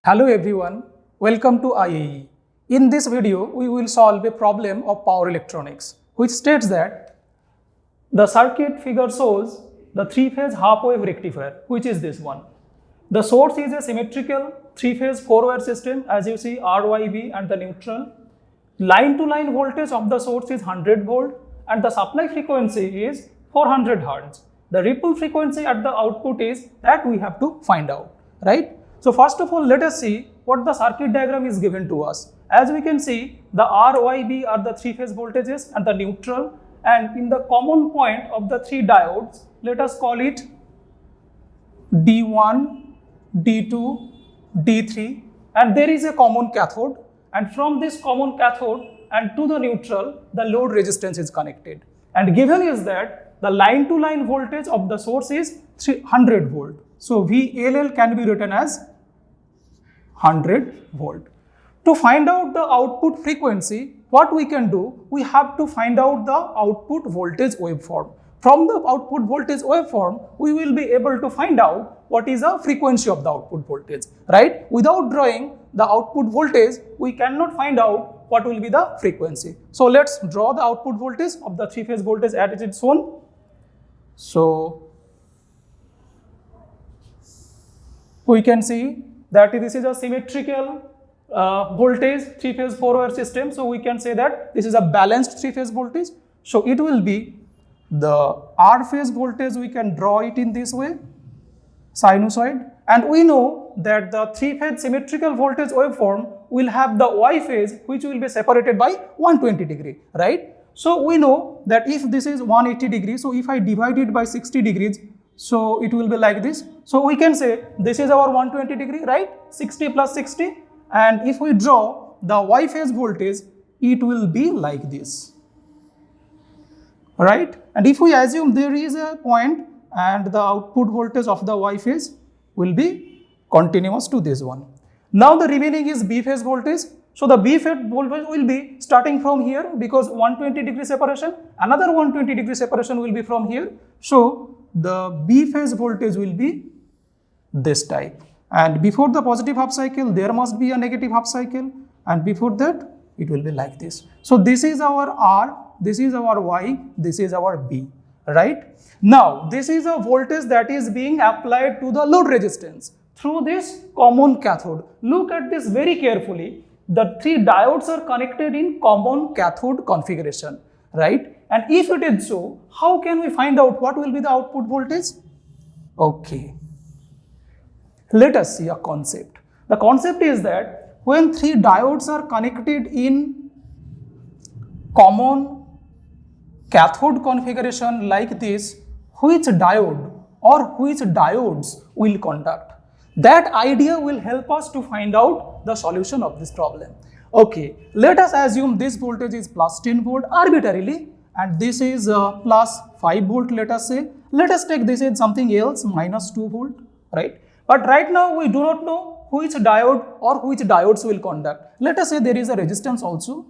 Hello everyone, welcome to IAE. In this video, we will solve a problem of power electronics, which states that the circuit figure shows the three-phase half-wave rectifier, which is this one. The source is a symmetrical three-phase four-wire system, as you see RYB and the neutral. Line-to-line voltage of the source is 100 volt and the supply frequency is 400 Hz. The ripple frequency at the output is that we have to find out, right? So first of all, let us see what the circuit diagram is given to us. As we can see, the RYB are the three-phase voltages and the neutral, and in the common point of the three diodes, let us call it D1, D2, D3, and there is a common cathode, and from this common cathode and to the neutral, the load resistance is connected. And given is that the line-to-line voltage of the source is 300 volt. So VLL can be written as 100 volt. To find out the output frequency, what we can do, we have to find out the output voltage waveform. From the output voltage waveform, we will be able to find out what is the frequency of the output voltage, right? Without drawing the output voltage, we cannot find out what will be the frequency. So let's draw the output voltage of the three-phase voltage as it is shown. So we can see that this is a symmetrical voltage three-phase four-wire system. So we can say that this is a balanced three-phase voltage. So it will be the R phase voltage, we can draw it in this way, sinusoid. And we know that the three-phase symmetrical voltage waveform will have the Y phase, which will be separated by 120 degree, right? So we know that if this is 180 degrees, so if I divide it by 60 degrees, so it will be like this. So we can say this is our 120 degree, right? 60 plus 60. And if we draw the Y phase voltage, it will be like this, right? And if we assume there is a point and the output voltage of the Y phase will be continuous to this one. Now the remaining is B phase voltage. So the B phase voltage will be starting from here because 120 degree separation, another 120 degree separation will be from here. So the B phase voltage will be this type. And before the positive half cycle, there must be a negative half cycle. And before that, it will be like this. So this is our R, this is our Y, this is our B, right? Now, this is a voltage that is being applied to the load resistance through this common cathode. Look at this very carefully. The three diodes are connected in common cathode configuration, right? And if it is so, how can we find out what will be the output voltage? Okay. Let us see a concept. The concept is that when three diodes are connected in common cathode configuration like this, which diode or which diodes will conduct? That idea will help us to find out the solution of this problem. Okay, let us assume this voltage is plus 10 volt arbitrarily and this is plus 5 volt, let us say. Let us take this as something else, minus 2 volt, right? But right now we do not know which diode or which diodes will conduct. Let us say there is a resistance also,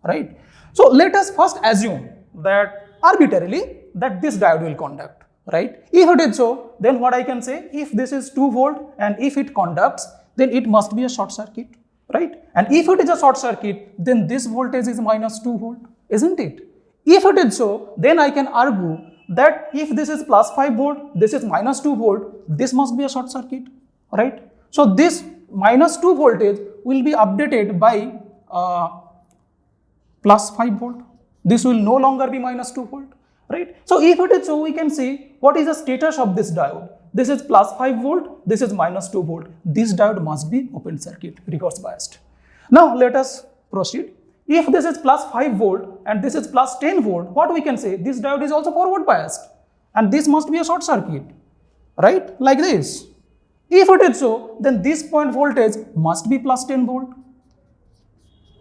right? So let us first assume that arbitrarily that this diode will conduct, right? If it is so, then what I can say, if this is 2 volt and if it conducts, then it must be a short circuit, right? And if it is a short circuit, then this voltage is minus 2 volt, isn't it? If it is so, then I can argue that if this is plus 5 volt, this is minus 2 volt, this must be a short circuit, right? So this minus 2 voltage will be updated by plus 5 volt. This will no longer be minus 2 volt, right? So if it is so, we can see what is the status of this diode. This is plus 5 volt, this is minus 2 volt. This diode must be open circuit, reverse biased. Now let us proceed. If this is plus 5 volt and this is plus 10 volt, what we can say? This diode is also forward biased and this must be a short circuit, right? Like this. If it is so, then this point voltage must be plus 10 volt,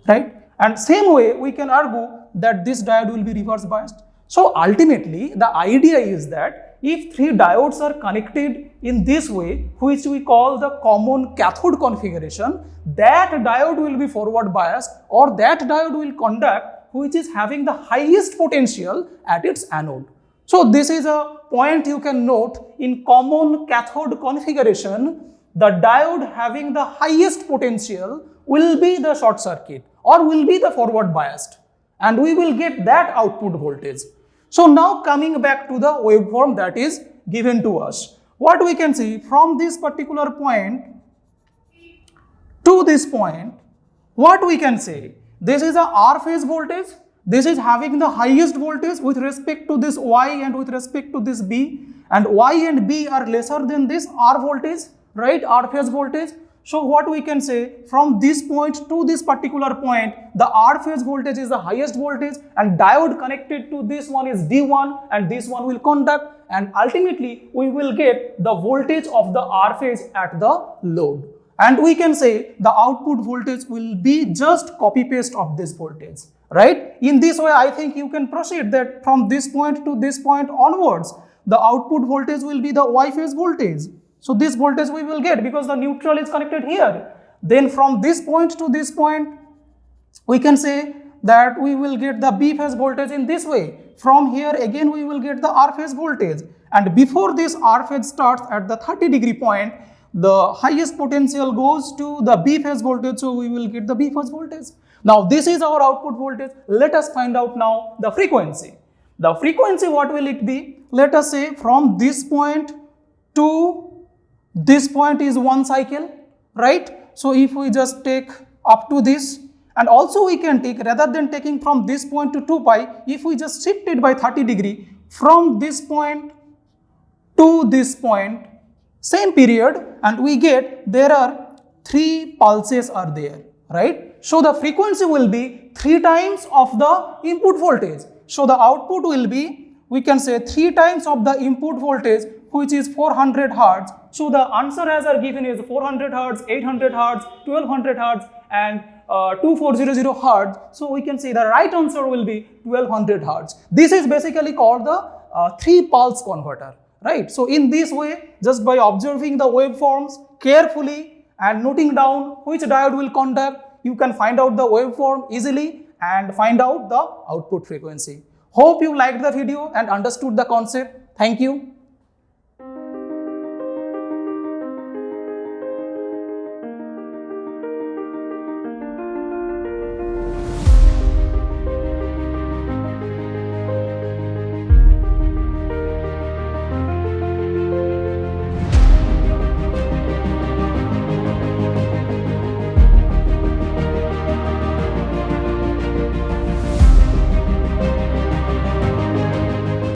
right? And same way we can argue that this diode will be reverse biased. So ultimately the idea is that if three diodes are connected in this way, which we call the common cathode configuration, that diode will be forward biased or that diode will conduct which is having the highest potential at its anode. So this is a point you can note in common cathode configuration the diode having the highest potential will be the short circuit or will be the forward biased, and we will get that output voltage. So now coming back to the waveform that is given to us, what we can see from this particular point to this point, what we can say, this is a R phase voltage, this is having the highest voltage with respect to this Y and with respect to this B, and Y and B are lesser than this R voltage, right, R phase voltage. So what we can say, from this point to this particular point, the R phase voltage is the highest voltage, and diode connected to this one is D1, and this one will conduct, and ultimately we will get the voltage of the R phase at the load. And we can say the output voltage will be just copy paste of this voltage, right? In this way, I think you can proceed that from this point to this point onwards, the output voltage will be the Y phase voltage. So this voltage we will get because the neutral is connected here. Then from this point to this point, we can say that we will get the B phase voltage in this way. From here again we will get the R phase voltage, and before this R phase starts at the 30-degree point, the highest potential goes to the B phase voltage, so we will get the B phase voltage. Now this is our output voltage. Let us find out now the frequency. The frequency, what will it be? Let us say from this point to this point is 1 cycle, right? So if we just take up to this, and also we can take, rather than taking from this point to 2 pi, if we just shift it by 30-degree from this point to this point, same period, and we get there are 3 pulses are there, right? So the frequency will be 3 times of the input voltage. So the output will be, we can say 3 times of the input voltage, which is 400 Hertz. So the answer as are given is 400 Hertz, 800 Hertz, 1200 Hertz, and 2400 Hertz. So we can say the right answer will be 1200 Hertz. This is basically called the 3-pulse converter, right? So in this way, just by observing the waveforms carefully and noting down which diode will conduct, you can find out the waveform easily and find out the output frequency. Hope you liked the video and understood the concept. Thank you.